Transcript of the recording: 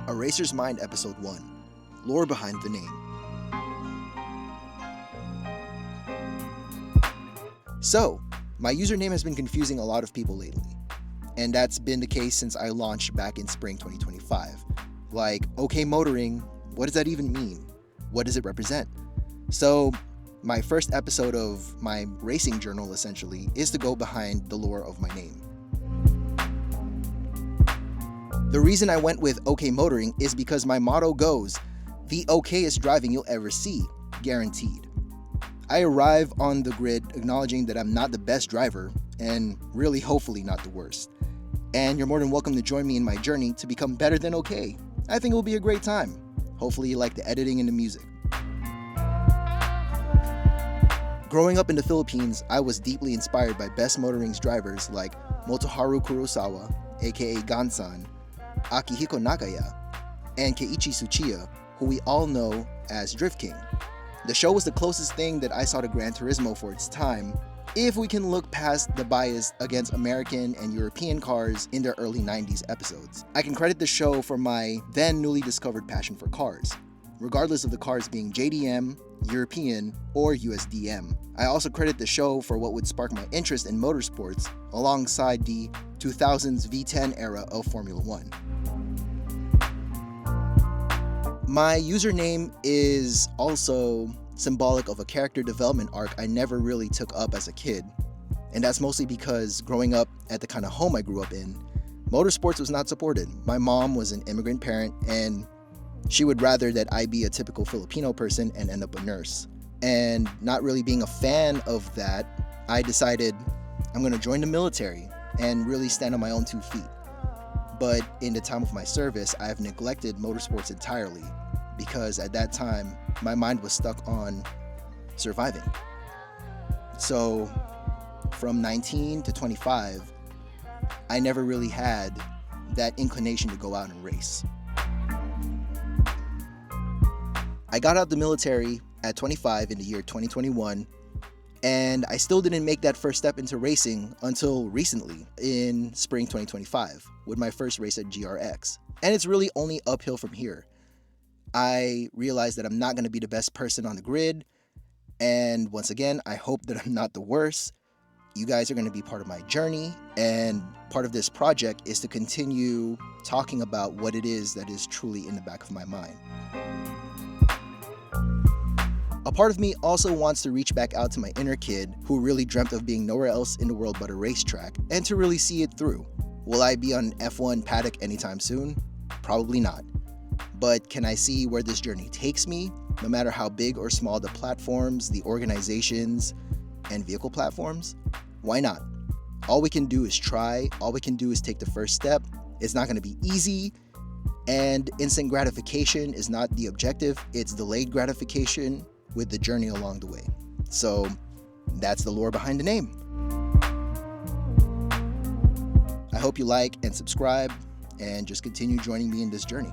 A Racer's Mind Episode 1, Lore Behind the Name. So, my username has been confusing a lot of people lately, and that's been the case since I launched back in spring 2025. Like, OK Motoring, what does that even mean? What does it represent? So, my first episode of my racing journal, essentially, is to go behind the lore of my name. The reason I went with OK Motoring is because my motto goes, the okayest driving you'll ever see, guaranteed. I arrive on the grid acknowledging that I'm not the best driver, and really hopefully not the worst. And you're more than welcome to join me in my journey to become better than okay. I think it will be a great time. Hopefully you like the editing and the music. Growing up in the Philippines, I was deeply inspired by best motoring's drivers like Motoharu Kurosawa, aka Gansan, Akihiko Nakaya, and Keiichi Tsuchiya, who we all know as Drift King. The show was the closest thing that I saw to Gran Turismo for its time, if we can look past the bias against American and European cars in their early 90s episodes. I can credit the show for my then newly discovered passion for cars, regardless of the cars being JDM, European, or USDM. I also credit the show for what would spark my interest in motorsports alongside the 2000s V10 era of Formula One. My username is also symbolic of a character development arc I never really took up as a kid, and that's mostly because growing up at the kind of home I grew up in, motorsports was not supported. My mom was an immigrant parent, and she would rather that I be a typical Filipino person and end up a nurse. And not really being a fan of that, I decided I'm going to join the military and really stand on my own 2 feet. But in the time of my service, I've neglected motorsports entirely because at that time, my mind was stuck on surviving. So from 19 to 25, I never really had that inclination to go out and race. I got out the military at 25 in the year 2021, and I still didn't make that first step into racing until recently in spring 2025 with my first race at GRX. And it's really only uphill from here. I realized that I'm not going to be the best person on the grid, and once again, I hope that I'm not the worst. You guys are going to be part of my journey, and part of this project is to continue talking about what it is that is truly in the back of my mind. A part of me also wants to reach back out to my inner kid who really dreamt of being nowhere else in the world but a racetrack, and to really see it through. Will I be on F1 paddock anytime soon? Probably not. But can I see where this journey takes me, no matter how big or small the platforms, the organizations, and vehicle platforms? Why not? All we can do is try. All we can do is take the first step. It's not going to be easy, and instant gratification is not the objective. It's delayed gratification with the journey along the way. So that's the lore behind the name. I hope you like and subscribe and just continue joining me in this journey.